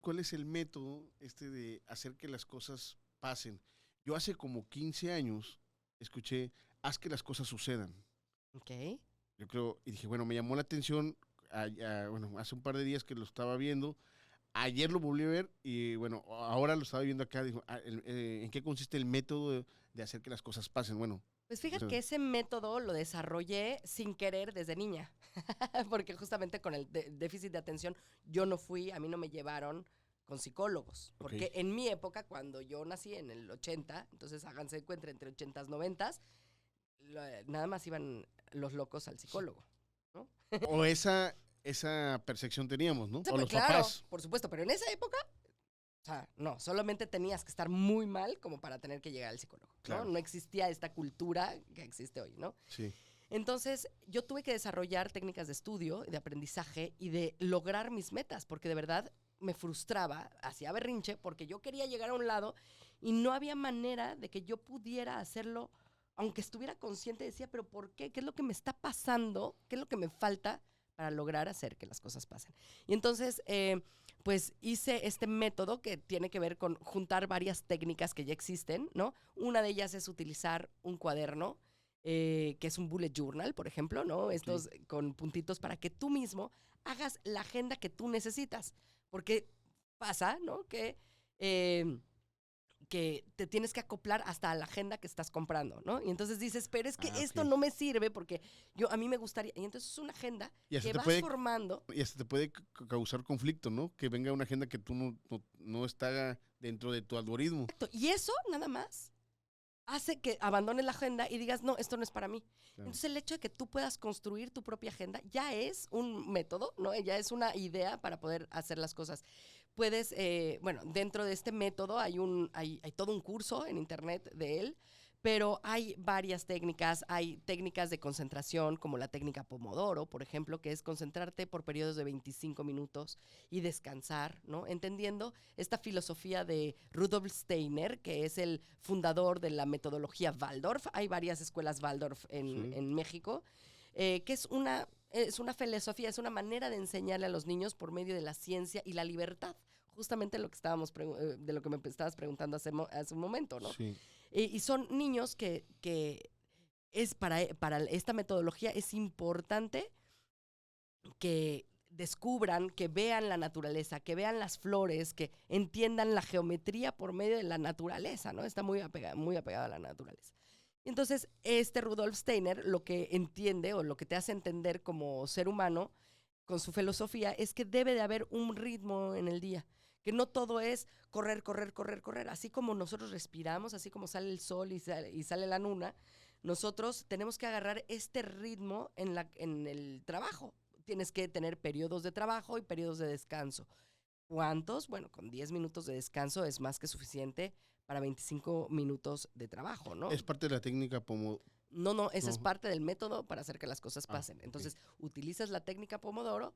cuál es el método de hacer que las cosas pasen. Yo hace como 15 años escuché, haz que las cosas sucedan. Ok. Yo creo, y dije, bueno, me llamó la atención, bueno, hace un par de días que lo estaba viendo, ayer lo volví a ver y bueno, ahora lo estaba viendo acá, dijo, ¿en qué consiste el método de hacer que las cosas pasen? Bueno, Pues o fíjate sea, que ese método lo desarrollé sin querer desde niña, porque justamente con el déficit de atención yo no fui, a mí no me llevaron con psicólogos, ok, porque en mi época, cuando yo nací en el 80, entonces háganse de cuenta, entre 80 y 90, nada más iban los locos al psicólogo, ¿no? o esa percepción teníamos, ¿no? Sí, O pues, los claro, papás, por supuesto, pero en esa época, o sea, no, solamente tenías que estar muy mal como para tener que llegar al psicólogo, ¿no? claro, No existía esta cultura que existe hoy, ¿no? sí, Entonces, yo tuve que desarrollar técnicas de estudio, de aprendizaje y de lograr mis metas, porque de verdad me frustraba, hacía berrinche, porque yo quería llegar a un lado y no había manera de que yo pudiera hacerlo, aunque estuviera consciente, decía, pero ¿por qué? ¿Qué es lo que me está pasando? ¿Qué es lo que me falta para lograr hacer que las cosas pasen? Y entonces, pues hice este método que tiene que ver con juntar varias técnicas que ya existen, ¿no? Una de ellas es utilizar un cuaderno, que es un bullet journal, por ejemplo, ¿no? sí. Estos con puntitos para que tú mismo hagas la agenda que tú necesitas. Porque pasa, ¿no? Que te tienes que acoplar hasta a la agenda que estás comprando, ¿no? Y entonces dices, pero es que Ah, esto ok. no me sirve porque a mí me gustaría. Y entonces es una agenda Y hasta que te vas puede, formando. y hasta te puede causar conflicto, ¿no? Que venga una agenda que tú no está dentro de tu algoritmo. Exacto. Y eso nada más hace que abandones la agenda y digas, no, esto no es para mí. Claro. Entonces el hecho de que tú puedas construir tu propia agenda ya es un método, ¿no? Ya es una idea para poder hacer las cosas. Puedes, bueno, dentro de este método hay todo un curso en internet de él, pero hay varias técnicas, hay técnicas de concentración como la técnica Pomodoro, por ejemplo, que es concentrarte por periodos de 25 minutos y descansar, ¿no? Entendiendo esta filosofía de Rudolf Steiner, que es el fundador de la metodología Waldorf. Hay varias escuelas Waldorf Sí. en México, que es una filosofía, es una manera de enseñarle a los niños por medio de la ciencia y la libertad. Justamente lo que de lo que me estabas preguntando hace un momento, ¿no? Sí. Y son niños que es para esta metodología es importante que descubran, que vean la naturaleza, que vean las flores, que entiendan la geometría por medio de la naturaleza, ¿no? Está muy apegado a la naturaleza. Entonces, este Rudolf Steiner lo que entiende o lo que te hace entender como ser humano con su filosofía es que debe de haber un ritmo en el día, que no todo es correr, correr, correr, correr. Así como nosotros respiramos, así como sale el sol y sale la luna, nosotros tenemos que agarrar este ritmo en el trabajo. Tienes que tener periodos de trabajo y periodos de descanso. ¿Cuántos? Bueno, con 10 minutos de descanso es más que suficiente para 25 minutos de trabajo, ¿no? Es parte de la técnica No, no, esa es no. parte del método para hacer que las cosas Ah, pasen. ok. Entonces, utilizas la técnica Pomodoro,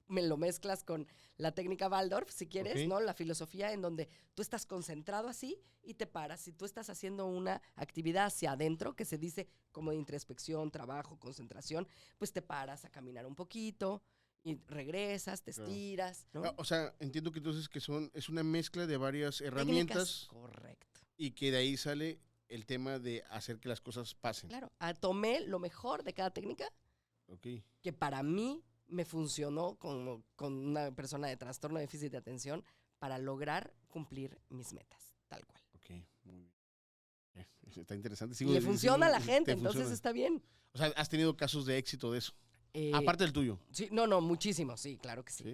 me lo mezclas con la técnica Waldorf, si Ok. quieres, ¿no? La filosofía en donde tú estás concentrado así y te paras. Si tú estás haciendo una actividad hacia adentro, que se dice como de introspección, trabajo, concentración, pues te paras a caminar un poquito y regresas, te Claro. estiras, ¿no? O sea, entiendo que entonces es una mezcla de varias Técnicas, herramientas correcto. y que de ahí sale el tema de hacer que las cosas pasen. Claro, tomé lo mejor de cada técnica Ok, que para mí me funcionó con una persona de trastorno de déficit de atención para lograr cumplir mis metas, tal cual. ok, muy bien. Está interesante. Y le funciona a la gente, Te entonces funciona. está bien. O sea, has tenido casos de éxito de eso. Eh, Aparte del tuyo. sí, no, no, muchísimo, sí, Sí.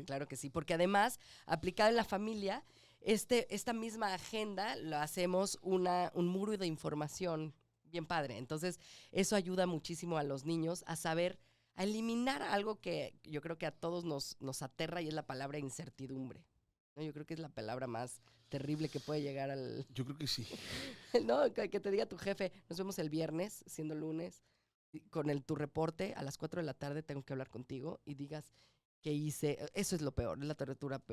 claro que sí, porque además, aplicado en la familia, esta misma agenda lo hacemos un muro de información bien padre. Entonces, eso ayuda muchísimo a los niños a saber, a eliminar algo que yo creo que a todos nos aterra y es la palabra incertidumbre. ¿No? Yo creo que es la palabra más terrible que puede llegar al... Yo creo que sí. ¿No? Que te diga tu jefe, nos vemos el viernes, siendo lunes, con tu reporte, a las 4 de la tarde tengo que hablar contigo y digas que hice, eso es lo peor, es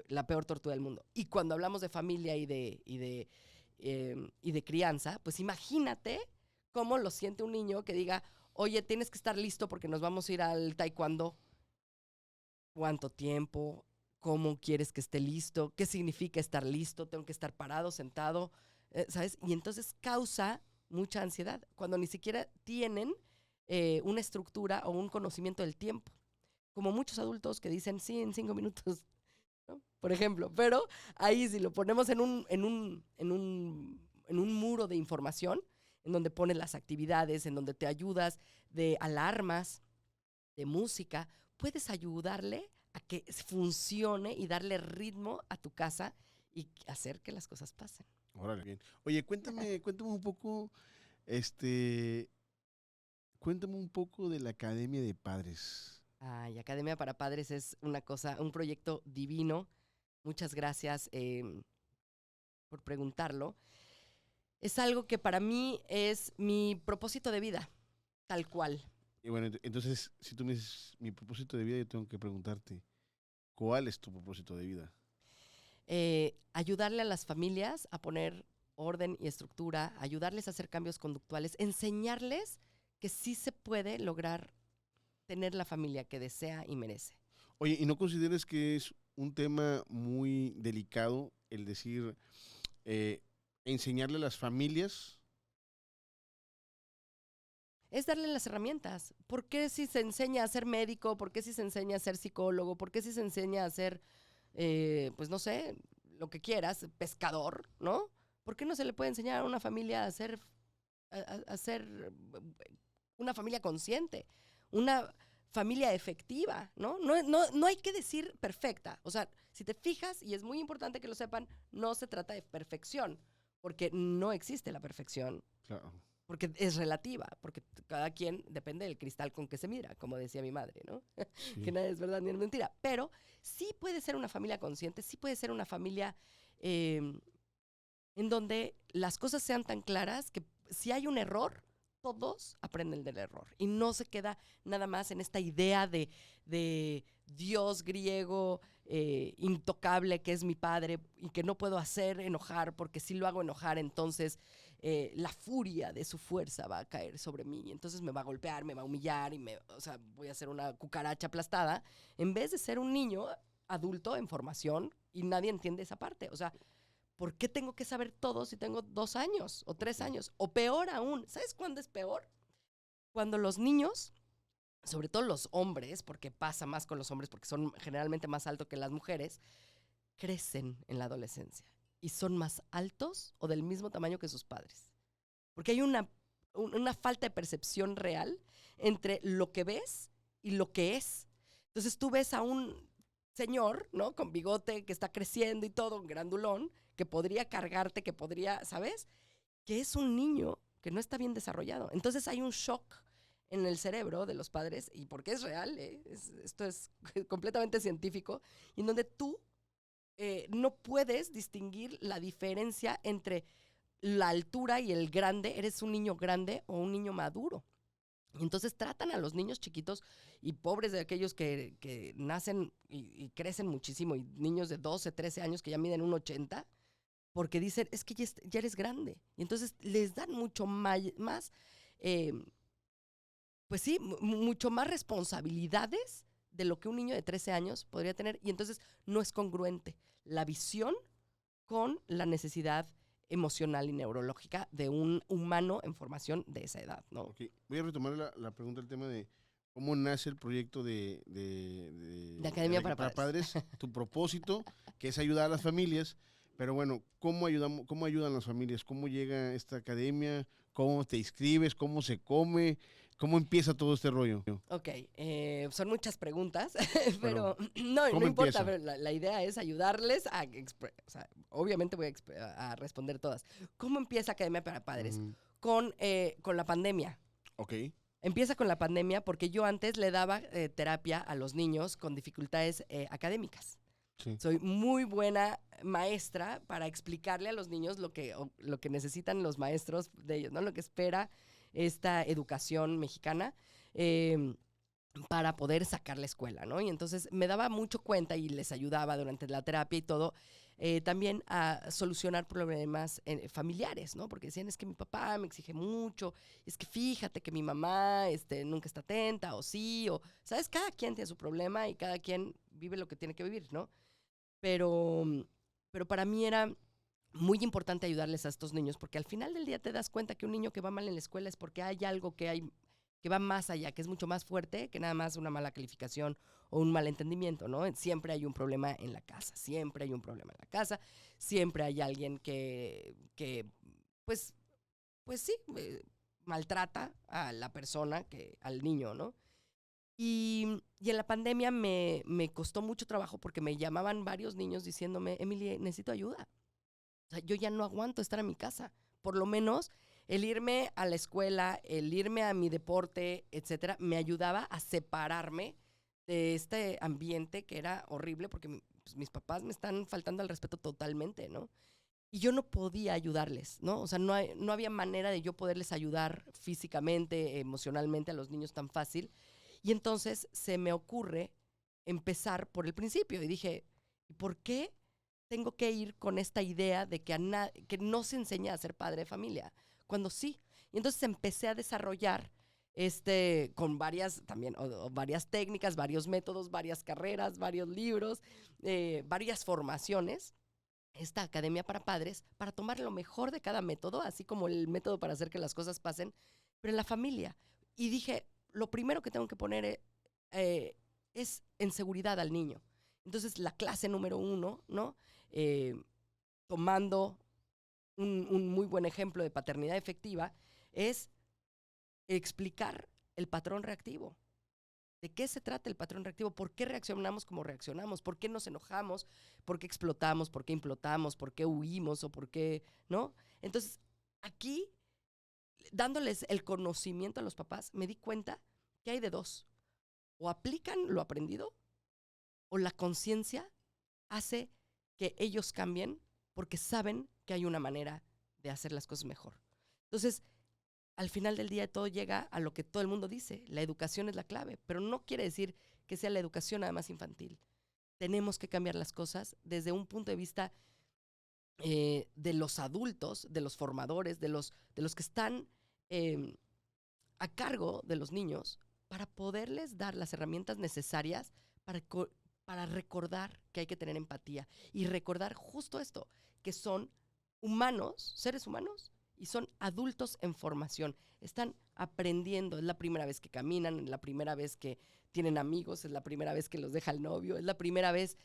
la peor tortura del mundo. Y cuando hablamos de familia y de crianza, pues imagínate cómo lo siente un niño que diga, oye, tienes que estar listo porque nos vamos a ir al taekwondo. ¿Cuánto tiempo? cómo quieres que esté listo, qué significa estar listo, tengo que estar parado, sentado, ¿sabes? Y entonces causa mucha ansiedad cuando ni siquiera tienen una estructura o un conocimiento del tiempo. Como muchos adultos que dicen, sí, en 5 minutos, ¿no? Por ejemplo, pero ahí si lo ponemos en un muro de información, en donde pones las actividades, en donde te ayudas de alarmas, de música, puedes ayudarle a que funcione y darle ritmo a tu casa y hacer que las cosas pasen. Órale, bien. Oye, cuéntame un poco, este, cuéntame un poco de la Academia de Padres. Ay, Academia para Padres es una cosa, un proyecto divino. Muchas gracias por preguntarlo. Es algo que para mí es mi propósito de vida, tal cual. Y bueno, entonces, si tú me dices mi propósito de vida, yo tengo que preguntarte, ¿cuál es tu propósito de vida? Ayudarle a las familias a poner orden y estructura, ayudarles a hacer cambios conductuales, enseñarles que sí se puede lograr tener la familia que desea y merece. Oye, ¿y no consideres que es un tema muy delicado el decir, eh, enseñarle a las familias? Es darle las herramientas. ¿Por qué si se enseña a ser médico? ¿Por qué si se enseña a ser psicólogo? ¿Por qué si se enseña a ser, pues no sé, lo que quieras, pescador, ¿no? ¿Por qué no se le puede enseñar a una familia a ser una familia consciente, una familia efectiva, ¿no? No hay que decir perfecta. O sea, si te fijas, y es muy importante que lo sepan, no se trata de perfección, porque no existe la perfección. Claro. Porque es relativa, porque cada quien depende del cristal con que se mira, como decía mi madre, ¿no? Que Sí. nada es verdad ni es mentira. Pero sí puede ser una familia consciente, sí puede ser una familia en donde las cosas sean tan claras que si hay un error, todos aprenden del error. Y no se queda nada más en esta idea de Dios griego intocable que es mi padre y que no puedo hacer enojar porque si lo hago enojar entonces la furia de su fuerza va a caer sobre mí y entonces me va a golpear, me va a humillar y o sea, voy a ser una cucaracha aplastada en vez de ser un niño adulto en formación y nadie entiende esa parte. O sea, ¿por qué tengo que saber todo si tengo 2 años o 3 Ok. años? O peor aún, ¿sabes cuándo es peor? Cuando los niños, sobre todo los hombres, porque pasa más con los hombres porque son generalmente más altos que las mujeres, crecen en la adolescencia y son más altos o del mismo tamaño que sus padres. Porque hay una falta de percepción real entre lo que ves y lo que es. Entonces tú ves a un señor, ¿no? Con bigote que está creciendo y todo, un grandulón, que podría cargarte, que podría, ¿sabes? Que es un niño que no está bien desarrollado. Entonces hay un shock en el cerebro de los padres, y porque es real, esto es completamente científico, y en donde tú no puedes distinguir la diferencia entre la altura y el grande, eres un niño grande o un niño maduro. Y entonces tratan a los niños chiquitos y pobres de aquellos que nacen y crecen muchísimo, y niños de 12, 13 años que ya miden 1,80, porque dicen, es que ya eres grande. Y entonces les dan mucho más, eh, pues sí, mucho más responsabilidades de lo que un niño de 13 años podría tener. Y entonces no es congruente la visión con la necesidad emocional y neurológica de un humano en formación de esa edad, ¿no? Ok, voy a retomar la pregunta, el tema de cómo nace el proyecto De Academia para para Padres. Padres, tu propósito, que es ayudar a las familias, pero bueno, cómo ayudan las familias? ¿Cómo llega esta academia? ¿Cómo te inscribes? ¿Cómo se come? ¿Cómo empieza todo este rollo? Ok, son muchas preguntas, Pero, pero no ¿cómo importa, empieza? pero la idea es ayudarles o sea, obviamente voy a responder todas. ¿Cómo empieza Academia para Padres? Mm, Con la pandemia. ok, Empieza con la pandemia porque yo antes le daba terapia a los niños con dificultades académicas. sí. Soy muy buena maestra para explicarle a los niños lo que necesitan los maestros de ellos, ¿no? Lo que espera esta educación mexicana para poder sacar la escuela, ¿no? Y entonces me daba mucho cuenta y les ayudaba durante la terapia y todo, también a solucionar problemas familiares, ¿no? Porque decían, es que mi papá me exige mucho, es que fíjate que mi mamá nunca está atenta, o sí, o, ¿sabes? Cada quien tiene su problema y cada quien vive lo que tiene que vivir, ¿no? pero, pero para mí era muy importante ayudarles a estos niños, porque al final del día te das cuenta que un niño que va mal en la escuela es porque hay algo que va más allá, que es mucho más fuerte que nada más una mala calificación o un malentendimiento, ¿no? Siempre hay un problema en la casa, siempre hay un problema en la casa, siempre hay alguien que pues, pues sí, maltrata a la persona, al niño, ¿no? Y en la pandemia me costó mucho trabajo porque me llamaban varios niños diciéndome, Emily, necesito ayuda. O sea, yo ya no aguanto estar en mi casa. Por lo menos el irme a la escuela, el irme a mi deporte, etcétera, me ayudaba a separarme de este ambiente que era horrible porque pues, mis papás me están faltando al respeto totalmente, ¿no? Y yo no podía ayudarles, ¿no? O sea, no había manera de yo poderles ayudar físicamente, emocionalmente a los niños tan fácil. Y entonces se me ocurre empezar por el principio. Y dije, ¿por qué tengo que ir con esta idea de que no se enseña a ser padre de familia? Cuando sí. Y entonces empecé a desarrollar con varias, también, o varias técnicas, varios métodos, varias carreras, varios libros, varias formaciones, esta academia para padres, para tomar lo mejor de cada método, así como el método para hacer que las cosas pasen, pero en la familia. Y dije, lo primero que tengo que poner es en seguridad al niño. Entonces, la clase número 1, ¿no? Eh, tomando un muy buen ejemplo de paternidad efectiva, es explicar el patrón reactivo. ¿De qué se trata el patrón reactivo? ¿Por qué reaccionamos como reaccionamos? ¿Por qué nos enojamos? ¿Por qué explotamos? ¿Por qué implotamos? ¿Por qué huimos? ¿O por qué no? Entonces, aquí, dándoles el conocimiento a los papás, me di cuenta que hay de dos. O aplican lo aprendido, o la conciencia hace que ellos cambien porque saben que hay una manera de hacer las cosas mejor. Entonces, al final del día todo llega a lo que todo el mundo dice, la educación es la clave, pero no quiere decir que sea la educación nada más infantil. Tenemos que cambiar las cosas desde un punto de vista de los adultos, de los formadores, de los que están a cargo de los niños, para poderles dar las herramientas necesarias para recordar que hay que tener empatía y recordar justo esto, que son humanos, seres humanos, y son adultos en formación. Están aprendiendo, es la primera vez que caminan, es la primera vez que tienen amigos, es la primera vez que los deja el novio, es la primera vez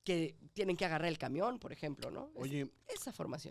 que tienen que agarrar el camión, por ejemplo, ¿no? Oye, Esa formación.